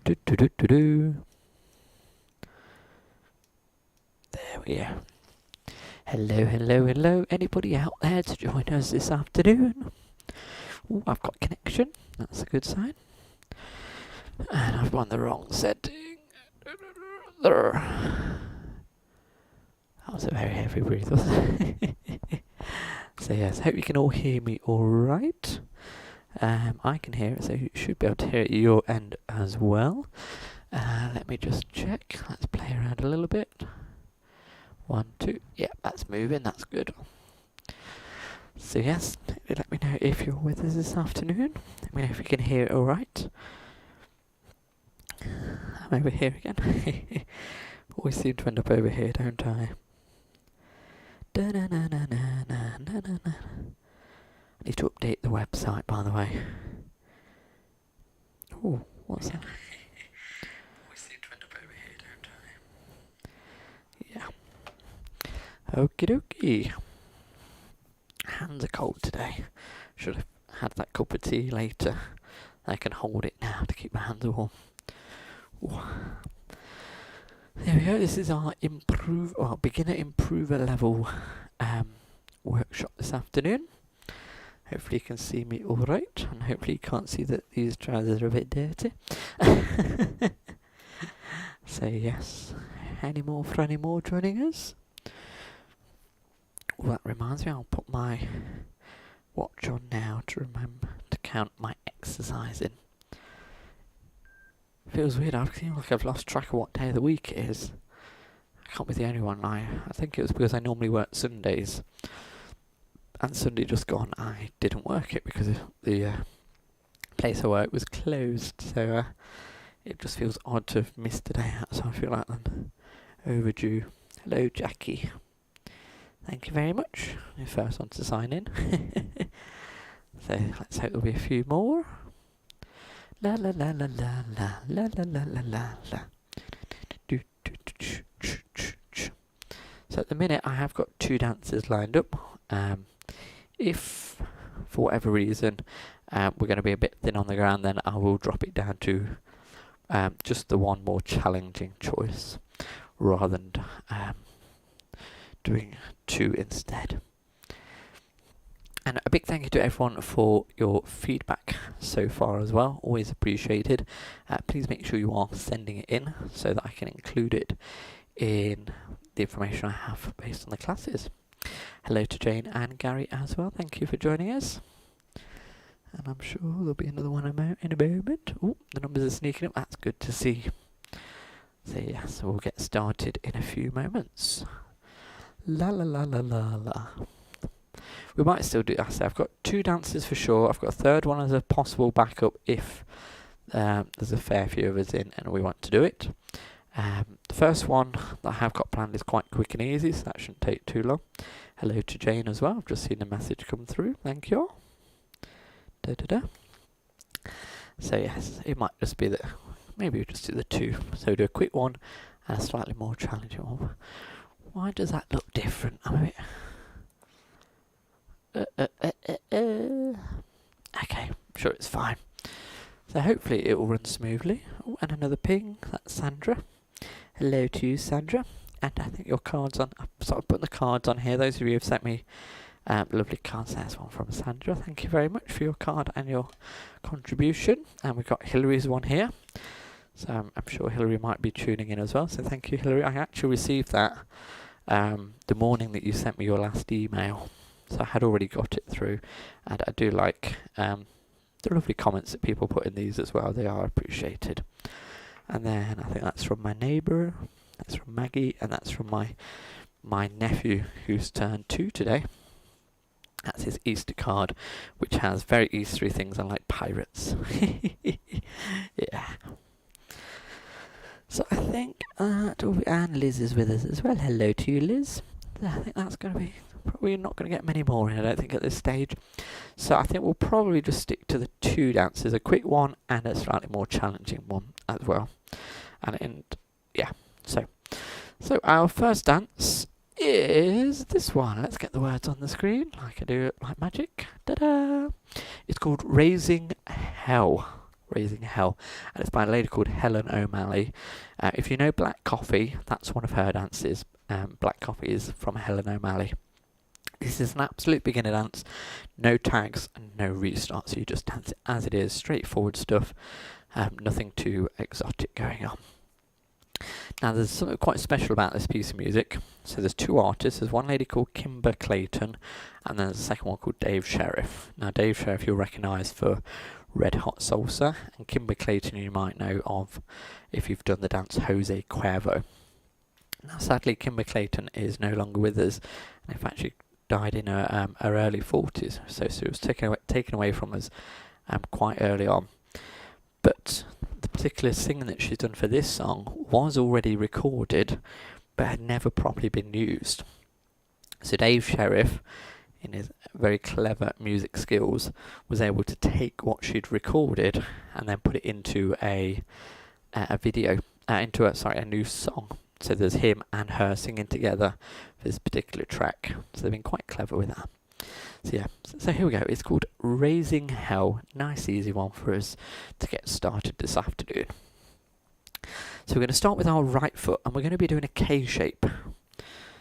do, do, do, do, do. There we go. Hello, hello, hello. Anybody out there to join us this afternoon? Ooh, I've got connection. That's a good sign. And I've won the wrong setting. There. That was a very heavy breath, wasn't it? So yes, hope you can all hear me alright. I can hear it, so you should be able to hear it at your end as well. Let me just check. Let's play around a little bit. 1, 2. Yeah, that's moving. That's good. So yes, let me know if you're with us this afternoon. Let me know if you can hear it alright. I'm over here again. Always seem to end up over here, don't I? I need to update the website, by the way. Oh, what's that? Always seem to end up over here, don't I? Yeah. Okie dokie. Hands are cold today. Should have had that cup of tea later. I can hold it now to keep my hands warm. Ooh. There we go. This is our beginner improver level workshop this afternoon. Hopefully you can see me alright, and hopefully you can't see that these trousers are a bit dirty. So yes, any more joining us? Well, that reminds me, I'll put my watch on now to remember to count my exercise in. Feels weird, I feel like I've lost track of what day of the week it is. I can't be the only one. I think it was because I normally work Sundays. And Sunday just gone, I didn't work it because the place I work was closed. So it just feels odd to have missed a day out, so I feel like I'm overdue. Hello, Jackie. Thank you very much. You're first one to sign in. So let's hope there'll be a few more. La la la la la la la la la la la la. So at the minute I have got 2 dancers lined up. If for whatever reason we're going to be a bit thin on the ground, then I will drop it down to just the one more challenging choice rather than doing 2 instead. And a big thank you to everyone for your feedback so far as well. Always appreciated. Please make sure you are sending it in so that I can include it in the information I have based on the classes. Hello to Jane and Gary as well. Thank you for joining us. And I'm sure there'll be another one in a moment. Oh, the numbers are sneaking up. That's good to see. So yes, we'll get started in a few moments. La la la la la la. We might still do that. So I've got 2 dancers for sure. I've got a third one as a possible backup if there's a fair few of us in and we want to do it. The first one that I have got planned is quite quick and easy, so that shouldn't take too long. Hello to Jane as well. I've just seen a message come through. Thank you. Da da da. So yes, it might just be that maybe we'll just do the 2. So do a quick one and a slightly more challenging one. Why does that look different? I'm a bit... Okay, I'm sure it's fine. So hopefully it will run smoothly. Oh, and another ping. That's Sandra. Hello to you, Sandra. And I think your card's on. I've sort of put the cards on here. Those of you who have sent me lovely cards. There's one from Sandra. Thank you very much for your card and your contribution. And we've got Hillary's one here. So I'm sure Hillary might be tuning in as well. So thank you, Hillary. I actually received that the morning that you sent me your last email. So I had already got it through, and I do like the lovely comments that people put in these as well. They are appreciated. And then I think that's from my neighbour, that's from Maggie, and that's from my nephew who's turned 2 today. That's his Easter card, which has very Eastery things unlike pirates. Yeah. So I think and Liz is with us as well. Hello to you, Liz. I think that's going to be... Probably not going to get many more in, I don't think, at this stage. So I think we'll probably just stick to the 2 dances, a quick one and a slightly more challenging one as well. And yeah, so our first dance is this one. Let's get the words on the screen, like I do like magic. Ta-da! It's called Raising Hell. Raising Hell, and it's by a lady called Helen O'Malley. If you know Black Coffee, that's one of her dances. Black Coffee is from Helen O'Malley. This is an absolute beginner dance, no tags and no restart, so you just dance it as it is, straightforward stuff, nothing too exotic going on. Now there's something quite special about this piece of music. So there's two artists. There's one lady called Kimber Clayton, and then there's a second one called Dave Sheriff. Now Dave Sheriff you'll recognise for Red Hot Salsa, and Kimber Clayton you might know of if you've done the dance Jose Cuervo. Now sadly Kimber Clayton is no longer with us, and in fact she died in her early 40s, so she was taken away from us quite early on. But the particular singing that she's done for this song was already recorded, but had never properly been used. So Dave Sheriff, in his very clever music skills, was able to take what she'd recorded and then put it into a video, a new song. So there's him and her singing together for this particular track. So they've been quite clever with that. So yeah, so here we go. It's called Raising Hell. Nice easy one for us to get started this afternoon. So we're going to start with our right foot, and we're going to be doing a K shape.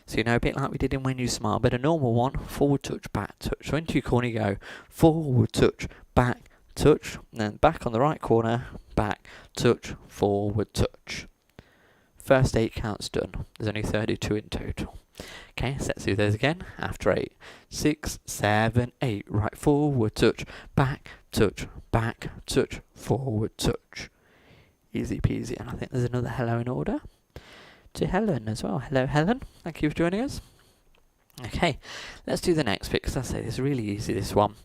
So you know, a bit like we did in When You Smile, but a normal one, forward touch, back touch. So into your corner you go, forward touch, back touch, and then back on the right corner, back touch, forward touch. First 8 counts done. There's only 32 in total. Okay, so let's do those again. After 8, 6, 7, 8. Right forward touch, back touch, forward touch. Easy peasy. And I think there's another hello in order to Helen as well. Hello Helen, thank you for joining us. Okay, let's do the next bit, because I say it's really easy, this one.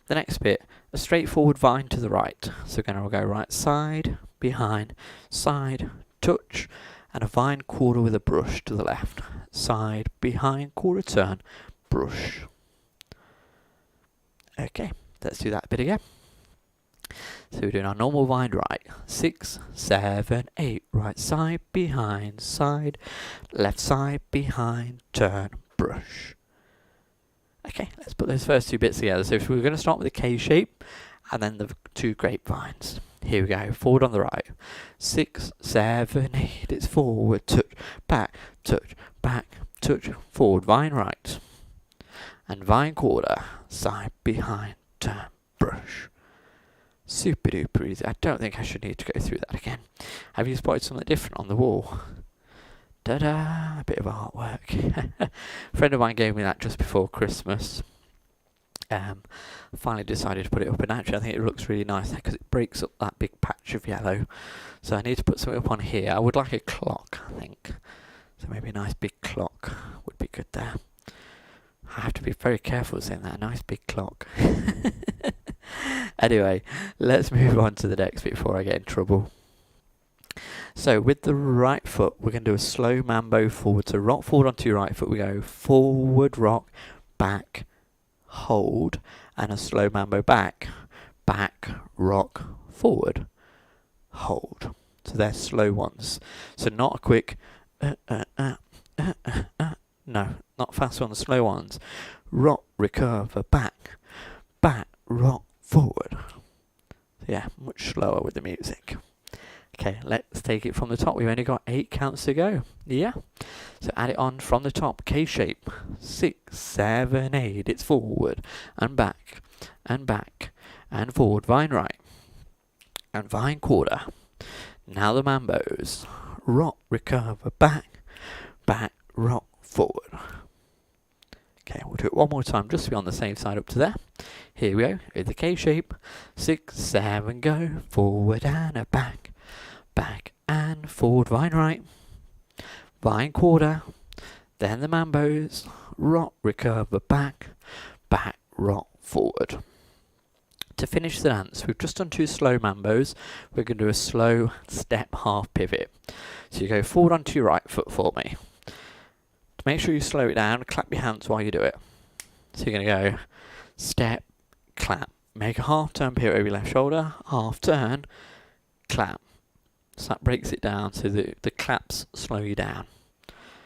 The next bit, a straightforward vine to the right. So we're going to go right side, behind, side, touch, and a vine quarter with a brush to the left. Side, behind, quarter turn, brush. Okay, let's do that bit again. So we're doing our normal vine right. 6, 7, 8. Right side, behind, side, left side, behind, turn, brush. Okay, let's put those first two bits together. So if we're going to start with a K shape, and then the 2 grapevines. Here we go, forward on the right. 6, 7, 8, it's forward, touch, back, touch, forward, vine right. And vine quarter, side, behind, turn, brush. Super duper easy. I don't think I should need to go through that again. Have you spotted something different on the wall? Da-da, a bit of artwork. A friend of mine gave me that just before Christmas. Finally decided to put it up, and actually I think it looks really nice because it breaks up that big patch of yellow. So I need to put something up on here. I would like a clock, I think. So maybe a nice big clock would be good there. I have to be very careful saying that, a nice big clock. Anyway, let's move on to the next bit before I get in trouble. So with the right foot, we're going to do a slow mambo forward. So rock forward onto your right foot. We go forward, rock, back, hold, and a slow mambo back, rock, forward, hold. So they're slow ones. So not a quick, no, not fast ones, slow ones. Rock, recover, back, rock, forward. So yeah, much slower with the music. Okay, let's take it from the top. We've only got 8 counts to go. Yeah. So add it on from the top. K shape. 6, 7, 8. It's forward and back and forward. Vine right and vine quarter. Now the mambos. Rock, recover, back, rock, forward. Okay, we'll do it one more time just to be on the same side up to there. Here we go. With the K shape. 6, 7, go. Forward and a back and forward, vine right, vine quarter, then the mambos, rock, recover, back, rock, forward. To finish the dance, we've just done 2 slow mambos. We're going to do a slow step half pivot. So you go forward onto your right foot for me. To make sure you slow it down, clap your hands while you do it. So you're going to go step, clap, make a half turn pivot over your left shoulder, half turn, clap. So that breaks it down so the claps slow you down.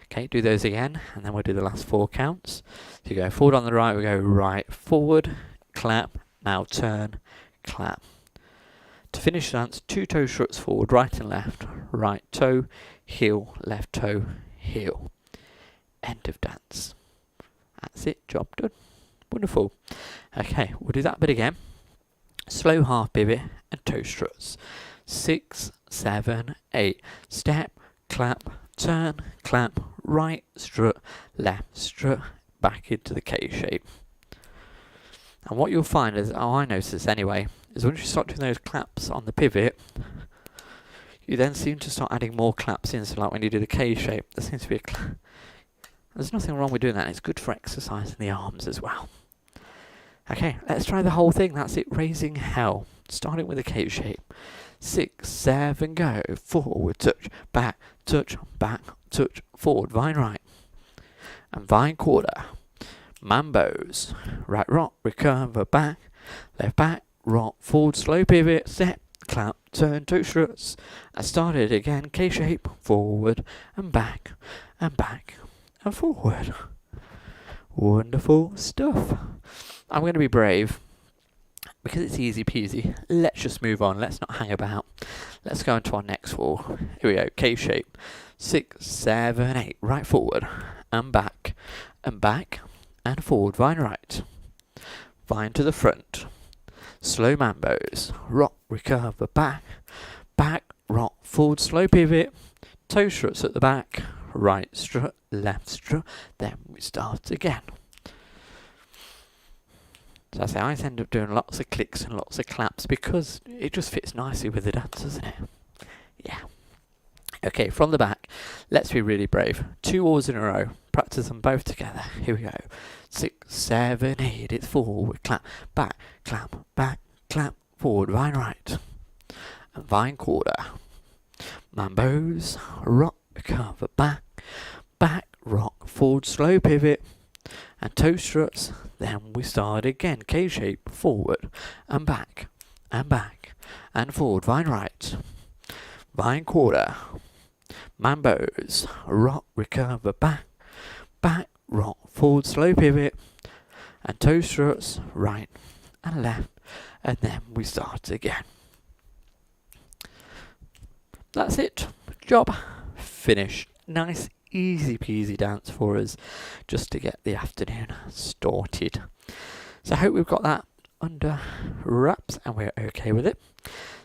Okay, do those again, and then we'll do the last 4 counts. So you go forward on the right, we go right, forward, clap, now turn, clap. To finish the dance, 2 toe struts forward, right and left, right toe, heel, left toe, heel. End of dance. That's it, job done. Wonderful. Okay, we'll do that bit again. Slow half pivot and toe struts. 6, 7, 8. Step, clap, turn, clap, right strut, left strut, back into the K shape. And what you'll find is, I notice this anyway, is once you start doing those claps on the pivot, you then seem to start adding more claps in. So like when you do the K shape, there seems to be there's nothing wrong with doing that. It's good for exercising the arms as well. Okay, let's try the whole thing. That's it, raising hell. Starting with the K shape. 6, 7, go. Forward, touch, back, touch, forward, vine right. And vine quarter. Mambos. Right rock, recover, back, left back, rock, forward, slow pivot, step, clap, turn, toe struts. I started again, K shape, forward, and back, and forward. Wonderful stuff. I'm going to be brave because it's easy peasy. Let's just move on. Let's not hang about. Let's go into our next wall. Here we go. K shape. 6, 7, 8. Right forward and back and forward. Vine right. Vine to the front. Slow mambos. Rock, recover, back, rock, forward, slow pivot. Toe struts at the back. Right strut, left strut. Then we start again. So I end up doing lots of clicks and lots of claps because it just fits nicely with the dance, doesn't it? Yeah. Okay, from the back, let's be really brave. 2 walls in a row. Practice them both together. Here we go. 6, 7, 8. It's forward, clap, back, forward, vine right. And vine quarter. Mambos, rock, recover, back, rock, forward, slow pivot. And toe struts, then we start again. K shape, forward, and back, and forward, vine right, vine quarter, mambos, rock, recover, back, rock, forward, slow pivot, and toe struts, right and left, and then we start again. That's it. Job finished. Nice easy peasy dance for us just to get the afternoon started. So I hope we've got that under wraps and we're okay with it.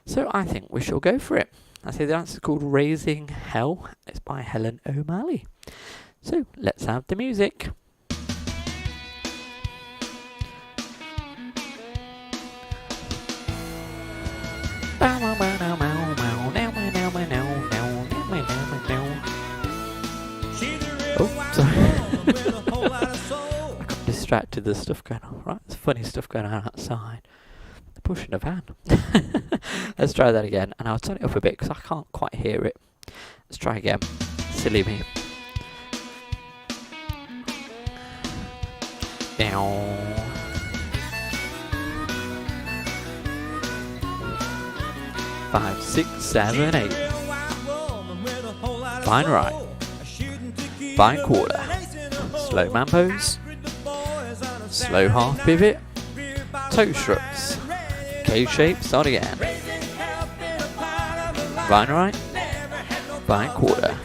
So I think we shall go for it. I say the dance is called Raising Hell. It's by Helen O'Malley. So let's have the music. Oh, sorry. I got distracted. There's stuff going on. Right, there's funny stuff going on outside. They're pushing a van. Let's try that again. And I'll turn it up a bit because I can't quite hear it. Let's try again. Silly me. Down. 5, 6, 7, 8. Vine right. Vine quarter. Slow mambos. Slow half pivot. Toe struts. K shape, start again. Vine right. Vine quarter.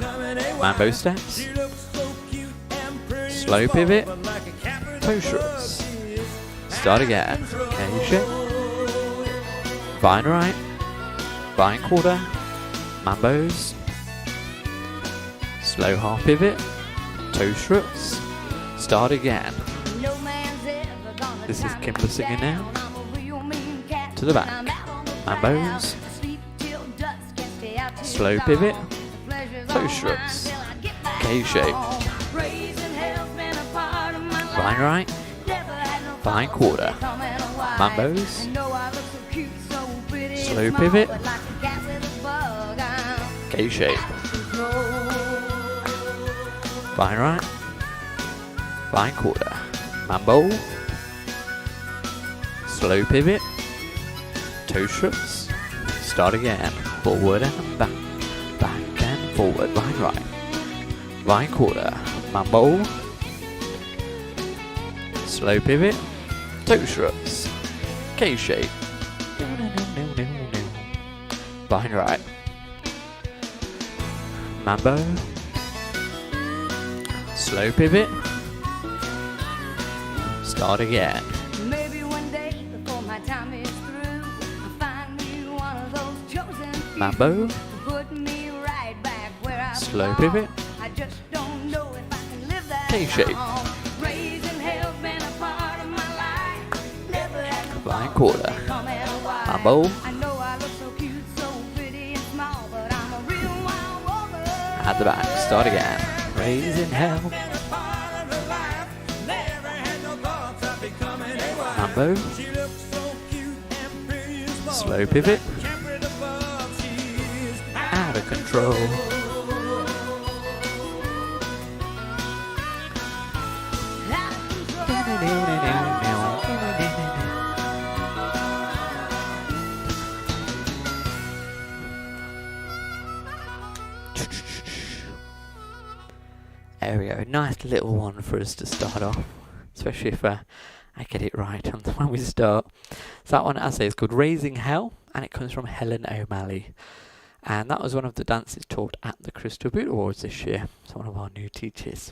Mambo steps. Slow pivot. Toe struts. Start again. K shape. Vine right. Vine quarter. Mambos. Slow half pivot. Toe struts. Start again. This is Kimber singing now. To the back. Mambos. Slow pivot. Toe struts. K shape. Vine right. Vine quarter. Mambos. Slow pivot. K shape. Vine right. Vine quarter. Mambo. Slow pivot. Toe struts. Start again. Forward and back. Back and forward. Vine right. Vine quarter. Mambo. Slow pivot. Toe struts. K shape. Combine right. Mambo. Slow pivot. Start again. Maybe one day before my time is through, I'll find you one of those chosen few Mambo. to put me right back where I Slow belong. pivot. I just don't know if I can live that K-shape. long. Raising hell's been a part of my life. Never had no Combine thought quarter. of becoming wise. Mambo. I know I look so cute, so pretty and small, but I'm a real wild woman. At the back. Start again. Raising hell. Mambo. Slow pivot. Out of control. There we go. Nice little one for us to start off, especially if I get it right when we start. So that one, as I say, is called Raising Hell, and it comes from Helen O'Malley. And that was one of the dances taught at the Crystal Boot Awards this year. So one of our new teachers.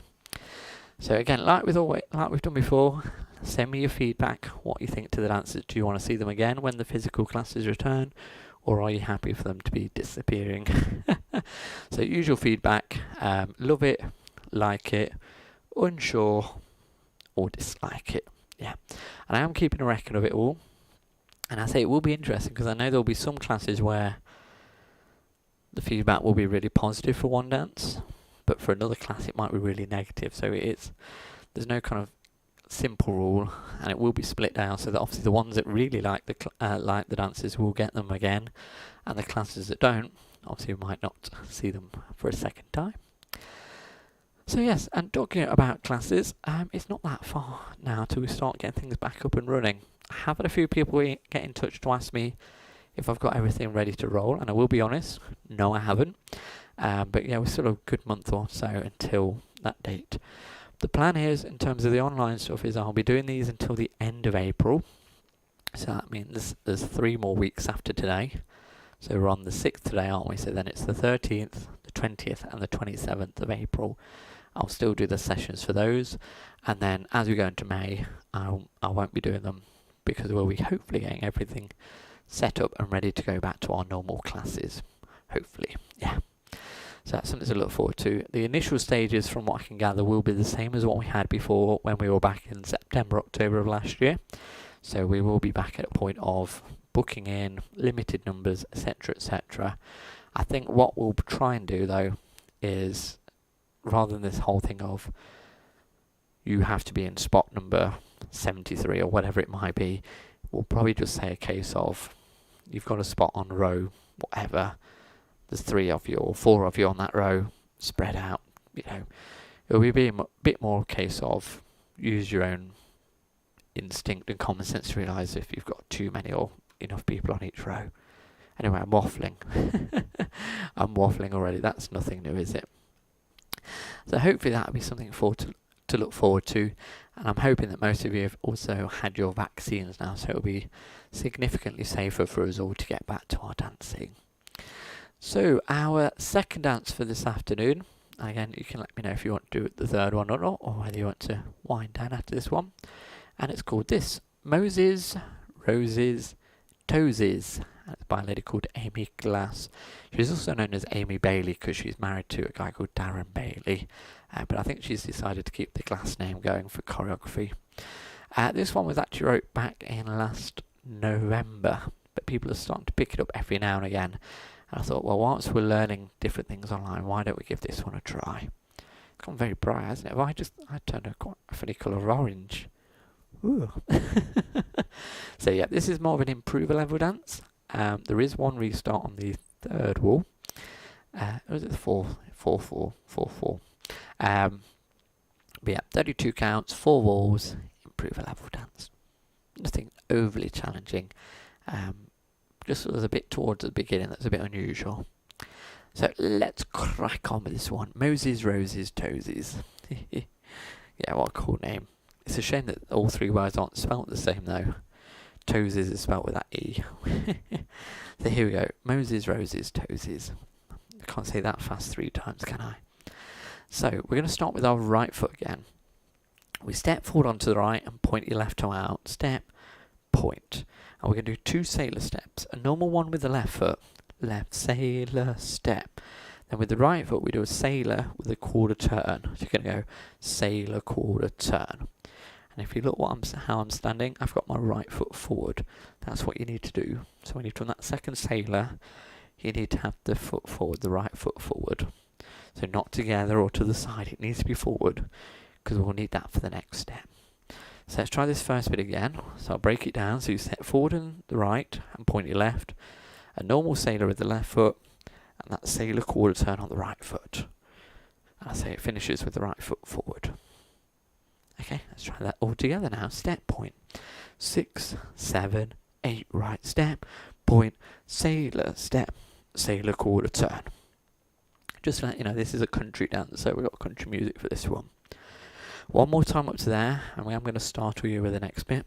So again, like we've done before, send me your feedback. What you think to the dances? Do you want to see them again when the physical classes return, or are you happy for them to be disappearing? So usual feedback: love it, like it, unsure, or dislike it. Yeah, and I am keeping a record of it all. And I say it will be interesting because I know there'll be some classes where the feedback will be really positive for one dance, but for another class it might be really negative. So there's no kind of simple rule, and it will be split down so that obviously the ones that really like the dances will get them again, and the classes that don't obviously might not see them for a second time. So yes, and talking about classes, it's not that far now till we start getting things back up and running. I have had a few people get in touch to ask me if I've got everything ready to roll, and I will be honest, no I haven't. But yeah, we're still a good month or so until that date. The plan is, in terms of the online stuff, is I'll be doing these until the end of April. So that means there's 3 more weeks after today. So we're on the 6th today, aren't we? So then it's the 13th, the 20th and the 27th of April. I'll still do the sessions for those, and then as we go into May, I won't be doing them because we'll be hopefully getting everything set up and ready to go back to our normal classes. Hopefully, yeah. So that's something to look forward to. The initial stages, from what I can gather, will be the same as what we had before when we were back in September, October of last year. So we will be back at a point of booking in limited numbers, etc., etc. I think what we'll try and do though is, rather than this whole thing of you have to be in spot number 73 or whatever it might be, we'll probably just say a case of you've got a spot on row whatever, there's 3 of you or 4 of you on that row, spread out. It'll be a bit more a case of use your own instinct and common sense to realise if you've got too many or enough people on each row. Anyway, I'm waffling. I'm waffling already. That's nothing new, is it? So hopefully that'll be something to look forward to, and I'm hoping that most of you have also had your vaccines now, so it'll be significantly safer for us all to get back to our dancing. So our second dance for this afternoon, again you can let me know if you want to do the third one or not, or whether you want to wind down after this one, and it's called this, Moses, Roses, Toesies. It's by a lady called Amy Glass. She's also known as Amy Bailey because she's married to a guy called Darren Bailey. But I think she's decided to keep the Glass name going for choreography. This one was actually wrote back in last November, but people are starting to pick it up every now and again. And I thought, well, whilst we're learning different things online, why don't we give this one a try? It's gone very bright, hasn't it? I turned a quite a funny colour of orange. Ooh. So yeah, this is more of an improver level dance. There is one restart on the third wall. Or is it the fourth? 4-4-4-4. But yeah, 32 counts, 4 walls, improver level dance. Nothing overly challenging. Just was a bit towards the beginning that's a bit unusual. So let's crack on with this one. Moses, Roses, Toesies. Yeah, what a cool name. It's a shame that all 3 words aren't spelt the same though. toesies is spelled with that E. So here we go. Moses, roses, toesies. I can't say that fast 3 times, can I? So we're going to start with our right foot again. We step forward onto the right and point your left toe out. Step, point. And we're going to do 2 sailor steps. A normal one with the left foot. Left sailor step. Then with the right foot we do a sailor with a quarter turn. So you're going to go sailor quarter turn. And if you look how I'm standing, I've got my right foot forward. That's what you need to do. So when you've done that second sailor, you need to have the foot forward, the right foot forward. So not together or to the side, it needs to be forward, because we'll need that for the next step. So let's try this first bit again. So I'll break it down. So you step forward and the right and point your left. A normal sailor with the left foot, and that sailor quarter turn on the right foot. And I say it finishes with the right foot forward. Okay, let's try that all together now. Step, point. 6, 7, 8, right step, point, sailor step, sailor quarter turn. Just to let you know, this is a country dance, so we've got country music for this one. One more time up to there, and I'm going to startle you with the next bit.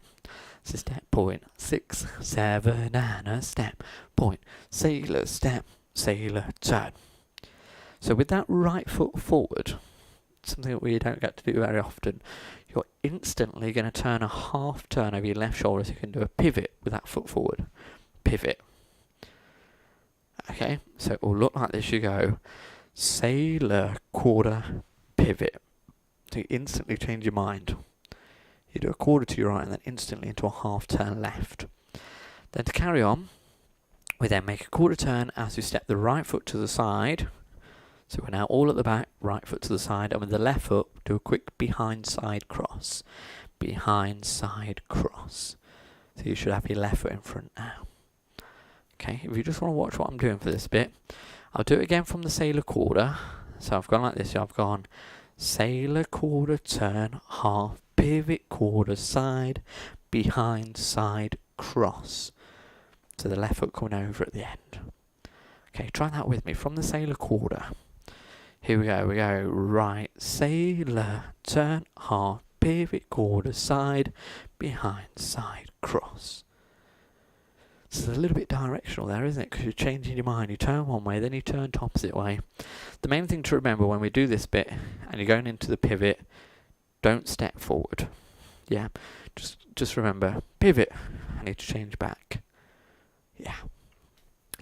So step, point, 6, 7, and a step, point, sailor step, sailor turn. So with that right foot forward, something that we don't get to do very often, you're instantly going to turn a half turn over your left shoulder, so you can do a pivot with that foot forward. Pivot. Okay, so it will look like this. You go sailor quarter pivot. So you instantly change your mind. You do a quarter to your right and then instantly into a half turn left. Then to carry on, we then make a quarter turn as we step the right foot to the side. So we're now all at the back, right foot to the side, and with the left foot, do a quick behind side cross. Behind side cross. So you should have your left foot in front now. Okay, if you just want to watch what I'm doing for this bit, I'll do it again from the sailor quarter. So I've gone like this, I've gone sailor quarter turn, half pivot quarter side, behind side cross. So the left foot coming over at the end. Okay, try that with me from the sailor quarter. Here we go, right sailor turn, half pivot quarter side, behind side cross. So it's a little bit directional there, isn't it? Because you're changing your mind. You turn one way, then you turn the opposite way. The main thing to remember when we do this bit, and you're going into the pivot, don't step forward. Yeah, just remember, pivot, I need to change back. Yeah.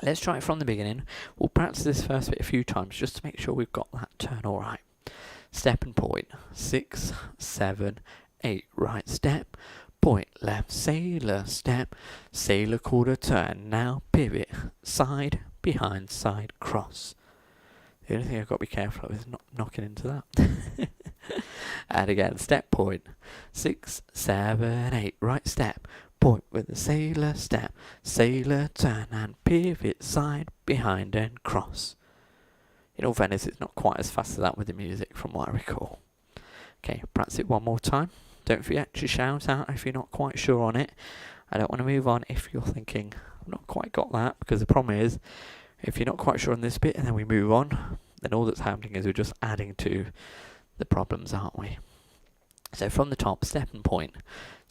Let's try it from the beginning. We'll practice this first bit a few times just to make sure we've got that turn all right. Step and point. 6, 7, 8. Right step. Point. Left sailor step. Sailor quarter turn. Now pivot. Side. Behind side cross. The only thing I've got to be careful of is not knocking into that. And again, step, point. 6, 7, 8. Right step. Point with the sailor step, sailor turn and pivot side, behind and cross. In all fairness, it's not quite as fast as that with the music from what I recall. Okay, practice it one more time. Don't forget to shout out if you're not quite sure on it. I don't want to move on if you're thinking, I've not quite got that, because the problem is, if you're not quite sure on this bit and then we move on, then all that's happening is we're just adding to the problems, aren't we? So from the top, step and point.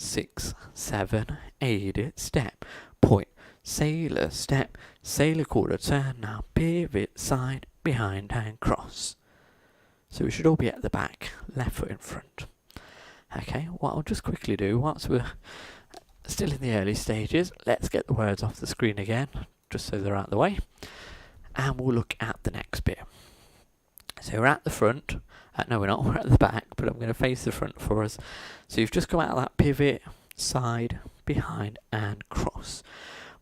6, 7, 8, step, point, sailor step, sailor quarter turn, now pivot side, behind and cross. So we should all be at the back, left foot in front. Okay, what I'll just quickly do, whilst we're still in the early stages, let's get the words off the screen again, just so they're out of the way, and we'll look at the next bit. So we're at the front. No, we're not. We're at the back, but I'm going to face the front for us. So you've just come out of that pivot, side, behind, and cross.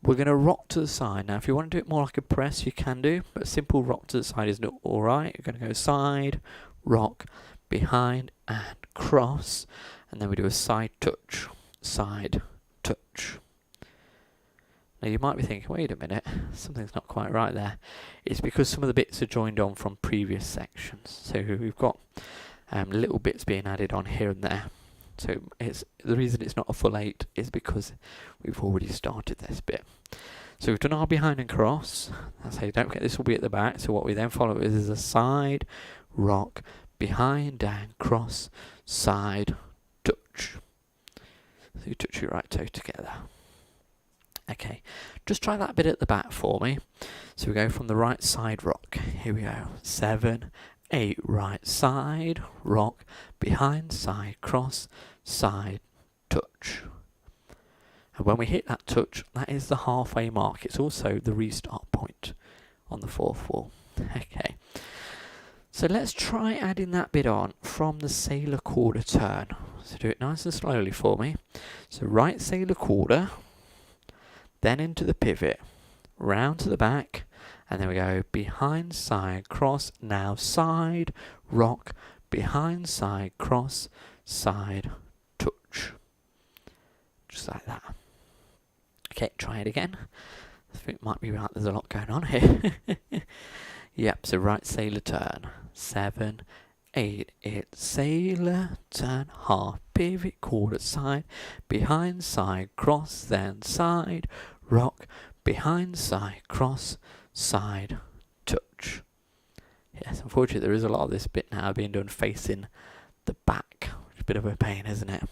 We're going to rock to the side. Now, if you want to do it more like a press, you can do, but a simple rock to the side is not all right. You're going to go side, rock, behind, and cross. And then we do a side touch, side touch. Now you might be thinking, wait a minute, something's not quite right there. It's because some of the bits are joined on from previous sections. So we've got little bits being added on here and there. So it's the reason it's not a full 8 is because we've already started this bit. So we've done our behind and cross. That's how you don't forget this will be at the back. So what we then follow is a side, rock, behind and cross, side, touch. So you touch your right toe together. Okay, just try that bit at the back for me. So we go from the right side rock. Here we go. 7, 8, right side, rock, behind, side, cross, side, touch. And when we hit that touch, that is the halfway mark. It's also the restart point on the 4th wall. Okay. So let's try adding that bit on from the sailor quarter turn. So do it nice and slowly for me. So right sailor quarter, then into the pivot, round to the back, and then we go behind, side, cross, now side, rock, behind, side, cross, side, touch. Just like that. Okay, try it again. I think it might be right, there's a lot going on here. Yep, so right sailor turn. 7, 8, it's sailor, turn, half, pivot, quarter, side, behind, side, cross, then side, rock, behind, side, cross, side, touch. Yes, unfortunately there is a lot of this bit now being done facing the back, which is a bit of a pain, isn't it?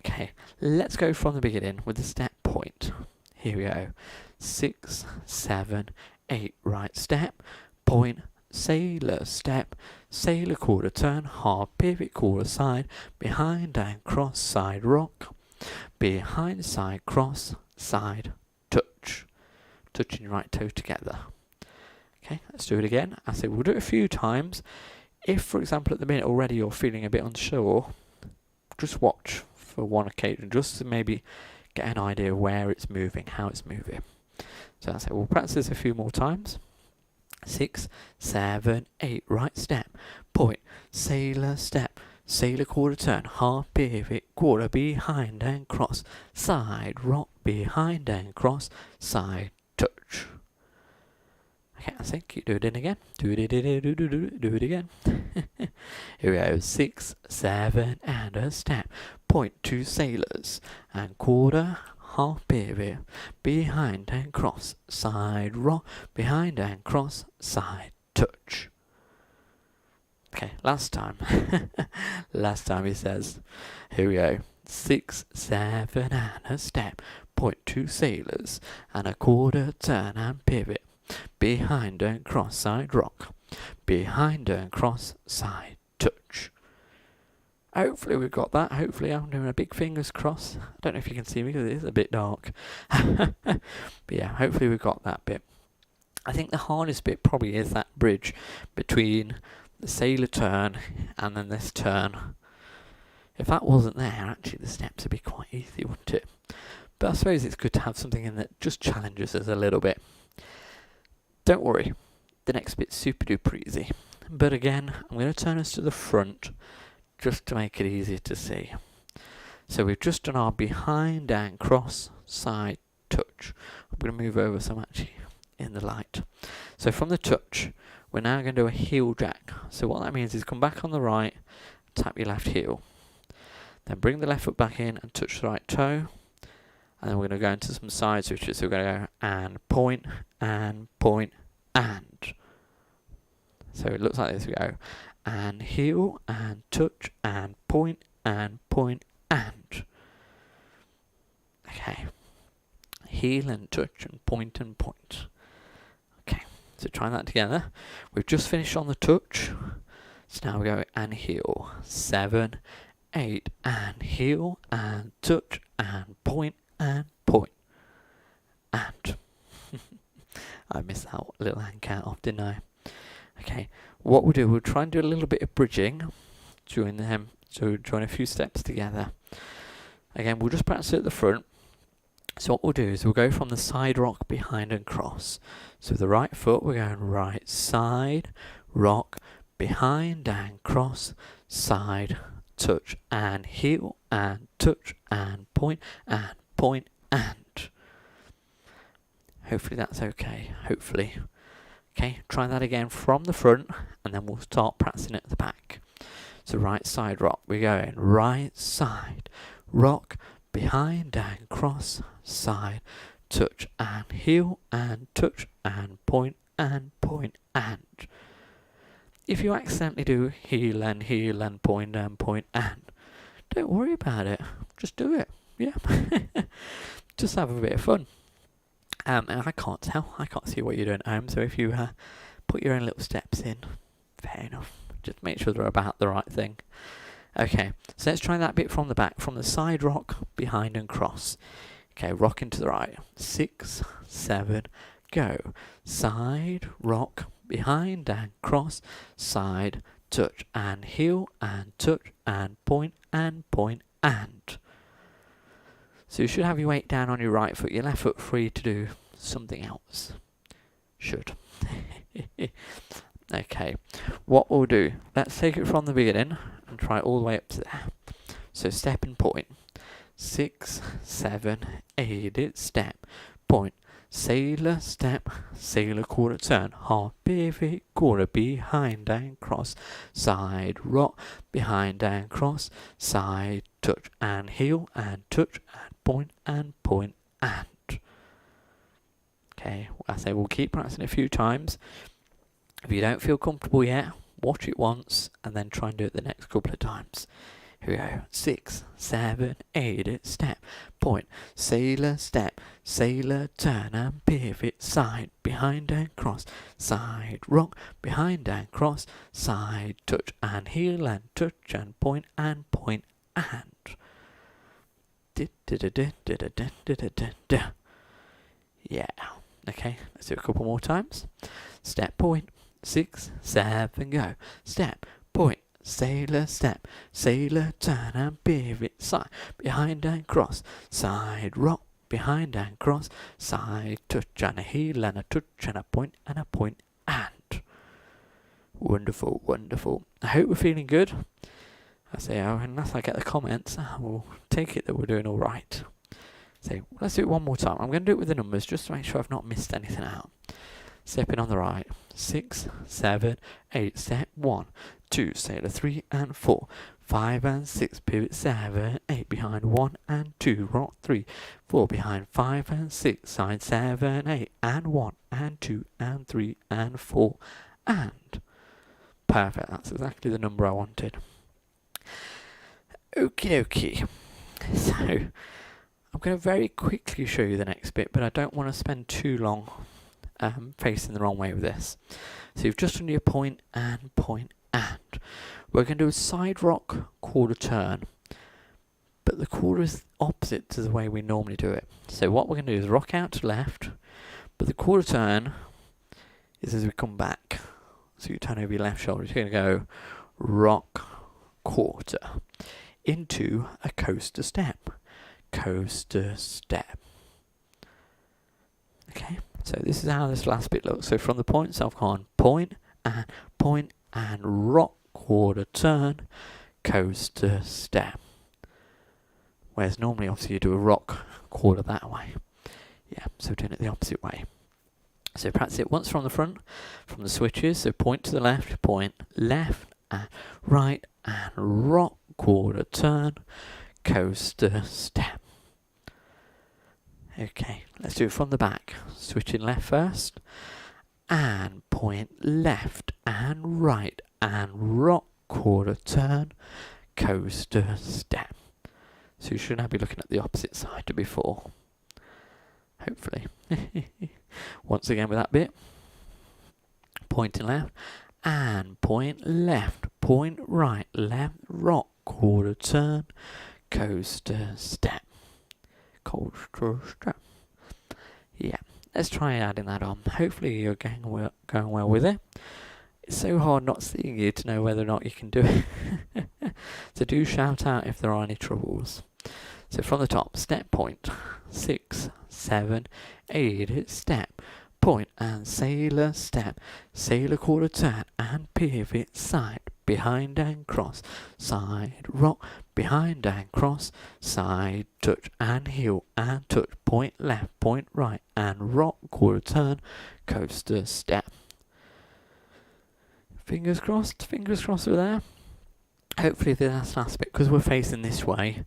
Okay, let's go from the beginning with the step point. Here we go. 6, 7, 8, right step, point, sailor step, sailor quarter turn, half pivot, quarter side, behind and cross, side rock, behind, side cross, side touch. Touching your right toe together. Okay, let's do it again. I say we'll do it a few times. If, for example, at the minute already you're feeling a bit unsure, just watch for one occasion, just to maybe get an idea of where it's moving, how it's moving. So that's it. We'll practice this a few more times. 6, 7, 8, right step, point, sailor step, sailor quarter turn, half pivot, quarter behind and cross, side rock, behind and cross, side touch. Okay, I think keep doing it again. Do it again. Here we go. 6, 7, and a step. Point to sailors and quarter, half pivot, behind and cross, side rock, behind and cross, side touch. Okay, last time. Last time he says, here we go. 6, 7, and a step. Point to sailors and a quarter, turn and pivot, behind and cross, side rock, behind and cross, side touch. Hopefully we've got that. Hopefully I'm doing a big fingers crossed. I don't know if you can see me because it is a bit dark. But yeah, hopefully we've got that bit. I think the hardest bit probably is that bridge between the sailor turn and then this turn. If that wasn't there, actually the steps would be quite easy, wouldn't it? But I suppose it's good to have something in that just challenges us a little bit. Don't worry, the next bit's super duper easy. But again, I'm going to turn us to the front just to make it easier to see. So we've just done our behind and cross, side touch. I'm going to move over so I'm actually in the light. So from the touch, we're now going to do a heel jack. So what that means is come back on the right, tap your left heel. Then bring the left foot back in and touch the right toe. And then we're going to go into some side switches. So we're going to go and point, and point, and. So it looks like this. We go and heel, and touch, and point, and point, and. Okay. Heel and touch and point and point. Okay, so try that together. We've just finished on the touch. So now we go and heel. 7, 8, and heel, and touch, and point, and point. And. I missed that little hand count off, didn't I? Okay, what we'll do, we'll try and do a little bit of bridging during them. So join a few steps together. Again, we'll just practice it at the front. So what we'll do is we'll go from the side rock, behind and cross. So the right foot, we're going right side, rock, behind and cross, side, touch, and heel, and touch, and point, and point, and. Hopefully that's okay, hopefully. Okay, try that again from the front, and then we'll start practicing it at the back. So right side rock, we're going right side, rock, behind and cross, side, touch, and heel, and touch, and point, and point, and. If you accidentally do heel, and point, and, don't worry about it. Just do it, yeah. Just have a bit of fun. And I can't tell. I can't see what you're doing at home. So if you put your own little steps in, fair enough. Just make sure they're about the right thing. Okay, so let's try that bit from the back. From the side rock, behind and cross. Okay, rocking to the right. 6, 7, go. Side, rock, behind and cross. Side, touch and heel and touch and point and point and. So you should have your weight down on your right foot, your left foot free to do something else. Should. Okay, what we'll do, let's take it from the beginning and try it all the way up to there. So step and point. 6, 7, 8, it's step, point, sailor, step, sailor, quarter turn, half pivot, quarter, behind and cross, side, rock, behind and cross, side, touch and heel, and touch and point and point and. Okay, I say we'll keep practicing a few times. If you don't feel comfortable yet, watch it once and then try and do it the next couple of times. Here we go. 6, 7, 8, it's step, point, sailor, step, sailor, turn and pivot, side, behind and cross, side, rock, behind and cross, side, touch and heel and touch and point and point and. Yeah. Okay, let's do a couple more times. Step, point, 6, 7, go. Step, point, sailor, step, sailor, turn and pivot, side, behind and cross, side, rock, behind and cross, side, touch and a heel and a touch and a point and. Wonderful, wonderful. I hope we're feeling good. I say, unless I get the comments, I will take it that we're doing all right. So let's do it one more time. I'm going to do it with the numbers just to make sure I've not missed anything out. Stepping on the right. 6, 7, 8, step 1, 2, sailor 3 and 4, 5 and 6, pivot 7, 8, behind 1 and 2, rock 3, 4, behind 5 and 6, side 7, 8, and 1 and 2 and 3 and 4 and. Perfect, that's exactly the number I wanted. Okie dokie. So, I'm going to very quickly show you the next bit, but I don't want to spend too long facing the wrong way with this. So you've just done your point and point and. We're going to do a side rock quarter turn, but the quarter is opposite to the way we normally do it. So what we're going to do is rock out to left, but the quarter turn is as we come back. So you turn over your left shoulder. You're going to go rock quarter into a coaster step. Coaster step. Okay, so this is how this last bit looks. So from the points I've gone point and rock quarter turn, coaster step. Whereas normally obviously you do a rock quarter that way. Yeah, so doing it the opposite way. So practice it once from the front, from the switches. So point to the left, point left and right and rock quarter turn, coaster step. Okay, let's do it from the back. Switching left first, and point left and right and rock quarter turn, coaster step. So you should now be looking at the opposite side to before. Hopefully. Once again with that bit. Pointing left and point left, point right, left, rock quarter turn, coaster step. Coaster step. Yeah, let's try adding that on. Hopefully you're going well with it. It's so hard not seeing you to know whether or not you can do it. So do shout out if there are any troubles. So from the top, step point, 6, 7, 8, it's step, point and sailor step, sailor quarter turn and pivot side, behind and cross, side rock, behind and cross, side touch and heel and touch, point left, point right and rock quarter turn, coaster step. Fingers crossed over there. Hopefully the last bit, because we're facing this way,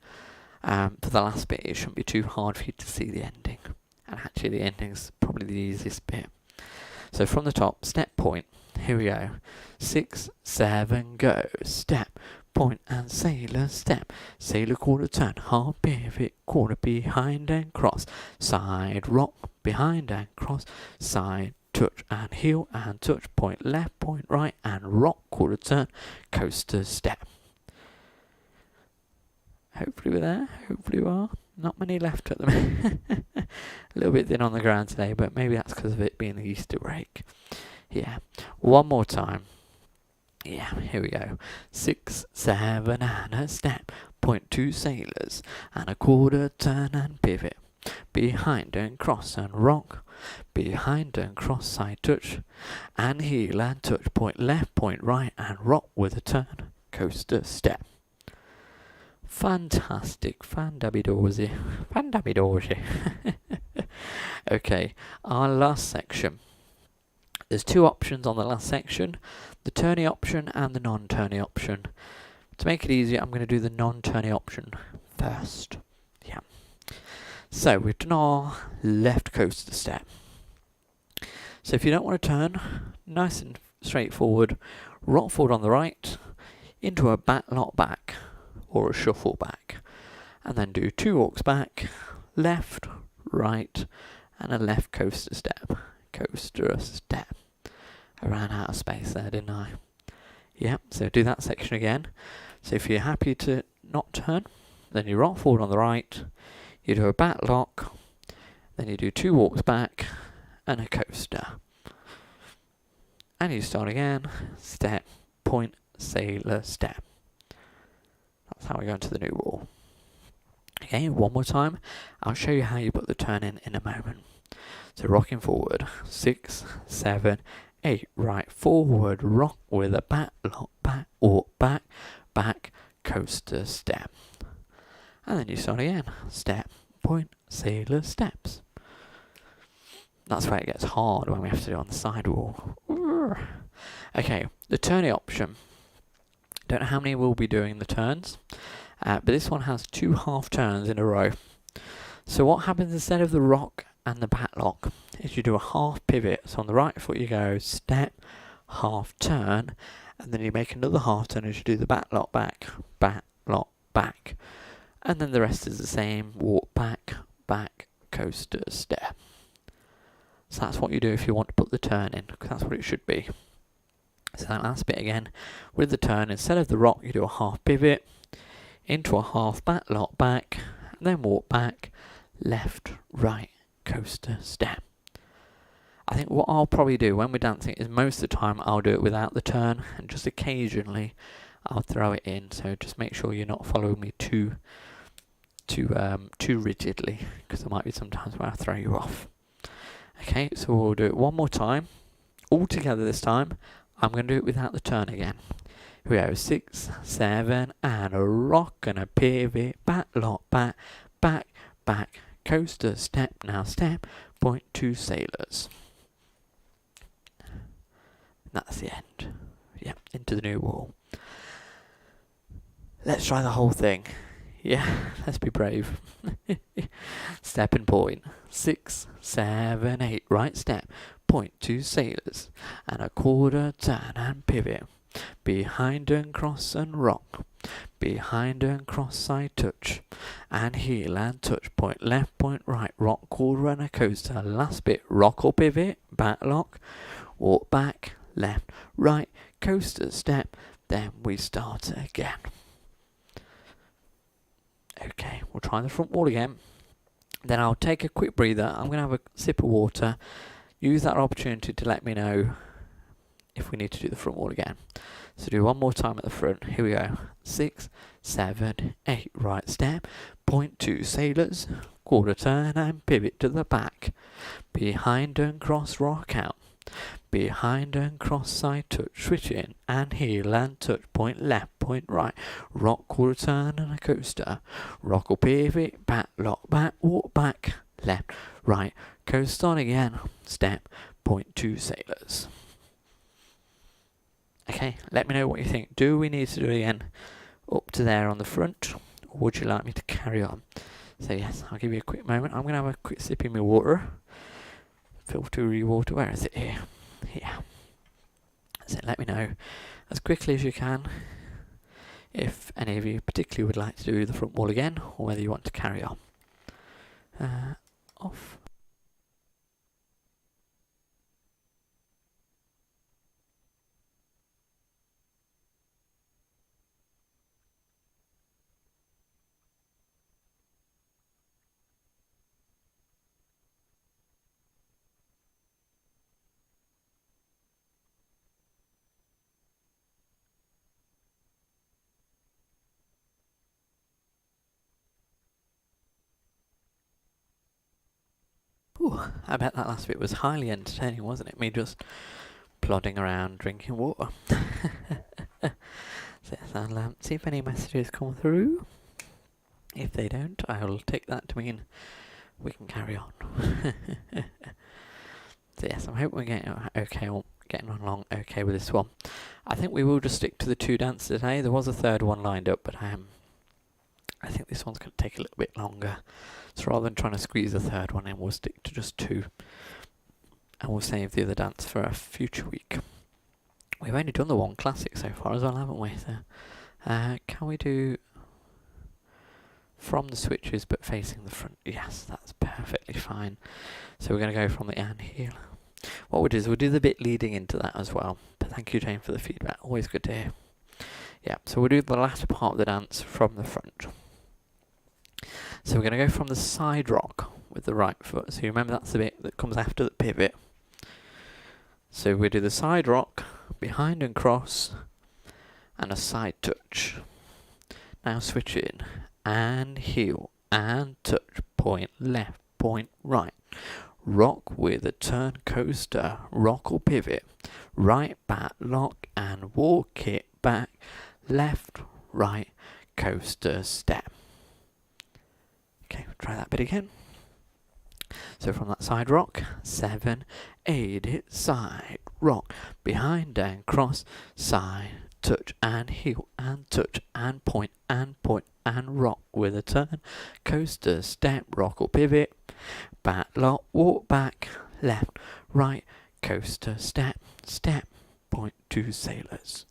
for the last bit it shouldn't be too hard for you to see the ending. And actually the ending's probably the easiest bit. So from the top, step point, here we go. 6, 7, go. Step, point and sailor step, sailor quarter turn, half pivot, quarter behind and cross, side rock, behind and cross, side touch and heel and touch, point left, point right and rock, quarter turn, coaster step. Hopefully we're there, hopefully we are. Not many left at the minute. A little bit thin on the ground today, but maybe that's because of it being the Easter break. Yeah, one more time. Yeah, here we go. 6, 7 and a step, point two sailors, and a quarter turn and pivot, behind and cross and rock, behind and cross side touch, and heel and touch, point left, point right, and rock with a turn, coaster step. Fantastic, fan-dabby-dawsy, fan-dabby-dawsy. Okay, our last section. There's two options on the last section, the turny option and the non-turny option. To make it easier, I'm going to do the non-turny option first. Yeah. So we've done our left coaster step. So if you don't want to turn, nice and straightforward, rock forward on the right, into a back lock back, or a shuffle back, and then do 2 walks back, left, right, and a left coaster step. Coaster step. I ran out of space there, didn't I? Yep, so do that section again. So if you're happy to not turn, then you rock forward on the right, you do a back lock, then you do 2 walks back, and a coaster. And you start again, step, point, sailor, step. That's how we go into the new wall. Okay, one more time. I'll show you how you put the turn in a moment. So rocking forward, 6, 7, 8, right forward, rock with a back, lock, back, walk, back, back, coaster, step. And then you start again, step, point, sailor, steps. That's where it gets hard when we have to do it on the sidewalk. Okay, the turny option. Don't know how many we'll be doing the turns, but this one has 2 half turns in a row. So what happens instead of the rock and the back lock is you do a half pivot. So on the right foot you go step, half turn, and then you make another half turn as you do the back lock back, and then the rest is the same, walk back, back, coaster, step. So that's what you do if you want to put the turn in, because that's what it should be. So that last bit again, with the turn, instead of the rock you do a half pivot, into a half back lock back, and then walk back, left, right, coaster, step. I think what I'll probably do when we're dancing is most of the time I'll do it without the turn, and just occasionally I'll throw it in, so just make sure you're not following me too rigidly, because there might be some times where I throw you off. Okay, so we'll do it one more time, all together this time. I'm going to do it without the turn again. Here we go, 6, 7, and a rock and a pivot, back, lock, back, back, back, coaster, step, now step, point 2 sailors. And that's the end. Yep, into the new wall. Let's try the whole thing. Yeah, let's be brave. Step and point. 6, 7, 8, right step, point 2 sailors, and a quarter turn and pivot, behind and cross and rock, behind and cross side touch, and heel and touch, point left, point right, rock, quarter and a coaster, last bit, rock or pivot, back lock, walk back, left, right, coaster, step, then we start again. Okay, we'll try the front wall again. Then I'll take a quick breather. I'm going to have a sip of water. Use that opportunity to let me know if we need to do the front wall again. So do one more time at the front. Here we go. 6, 7, 8, right step, point 2 sailors, quarter turn and pivot to the back, behind and cross rock out, behind and cross side touch, switch in and heel and touch, point left, point right, rock, quarter turn and a coaster, rock or pivot, back, lock, back, walk back, left, right, coaster on again, step, point 2 sailors. Okay, let me know what you think. Do we need to do it again up to there on the front, or would you like me to carry on? So yes, I'll give you a quick moment. I'm going to have a quick sip of my water. Filtery water, where is it here? Here. So let me know as quickly as you can if any of you particularly would like to do the front wall again, or whether you want to carry on. Off. Ooh, I bet that last bit was highly entertaining, wasn't it? Me just plodding around drinking water. So yes, I'll see if any messages come through. If they don't, I'll take that to mean we can carry on. So yes, I'm hoping we're getting along okay with this one. I think we will just stick to the 2 dances today. There was a third one lined up, but I think this one's going to take a little bit longer. So rather than trying to squeeze a third one in, we'll stick to just 2. And we'll save the other dance for a future week. We've only done the one classic so far as well, haven't we? So, can we do from the switches but facing the front? Yes, that's perfectly fine. So we're going to go from the and heel. What we'll do is we'll do the bit leading into that as well. But thank you, Jane, for the feedback. Always good to hear. Yeah, so we'll do the latter part of the dance from the front. So we're going to go from the side rock with the right foot. So you remember that's the bit that comes after the pivot. So we do the side rock, behind and cross, and a side touch. Now switch in, and heel, and touch, point left, point right. Rock with a turn coaster, rock or pivot, right back lock and walk it back, left, right, coaster, step. Okay, try that bit again. So from that side rock, 7, 8, hit side, rock, behind and cross, side, touch and heel and touch and point and rock with a turn, coaster, step, rock or pivot, back lock, walk back, left, right, coaster, step, step, point 2 sailors.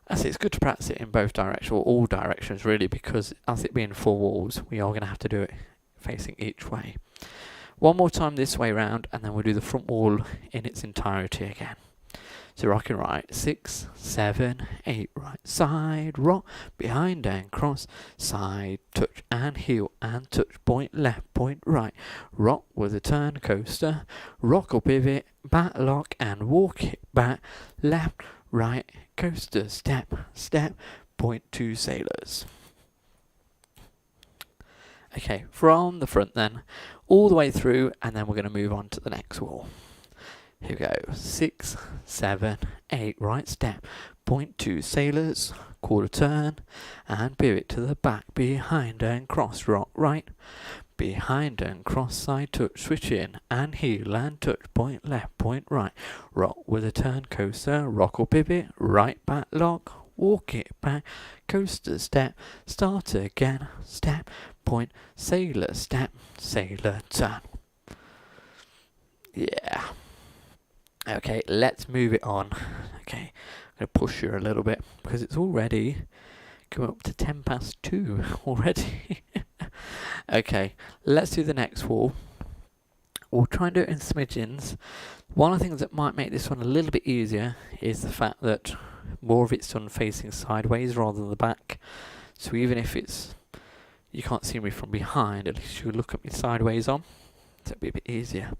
As it's good to practice it in both directions, or all directions really, because as it being 4 walls, we are going to have to do it facing each way. One more time this way round, and then we'll do the front wall in its entirety again. So rocking right, 6, 7, 8, right side, rock, behind and cross, side, touch and heel and touch, point left, point right, rock with a turn coaster, rock or pivot, back lock and walk it back, left, right, coaster, step, step, point 2 sailors. Okay, from the front then, all the way through, and then we're going to move on to the next wall. Here we go, 6, 7, 8, right step, point 2 sailors, quarter turn, and pivot to the back, behind and cross, rock right, behind and cross, side touch, switch in, and heel and touch, point left, point right, rock with a turn coaster, rock or pivot, right back lock, walk it back, coaster step, start again, step, point, sailor step, sailor turn. Yeah. Okay, let's move it on. Okay, I'm going to push you a little bit because it's already coming up to 10 past 2 already. Okay, let's do the next wall. We'll try and do it in smidgens. One of the things that might make this one a little bit easier is the fact that more of it's done facing sideways rather than the back. So even if you can't see me from behind, at least you look at me sideways on. So it'll be a bit easier.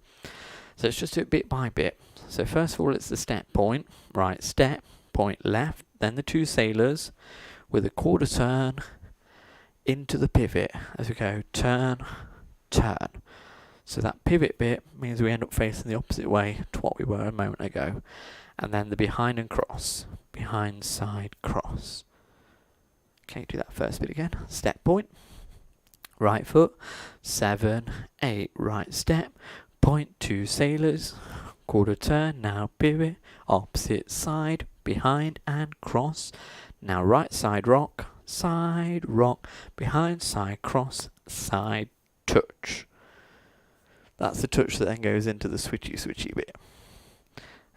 So let's just do it bit by bit. So first of all, it's the step point, right step, point left, then the 2 sailors with a quarter turn into the pivot as we go turn, turn. So that pivot bit means we end up facing the opposite way to what we were a moment ago. And then the behind and cross, behind, side, cross. Okay, do that first bit again. Step point, right foot, 7, 8, right step, point 2 sailors, quarter turn, now pivot, opposite side, behind and cross, now right side rock, behind side cross, side touch. That's the touch that then goes into the switchy bit.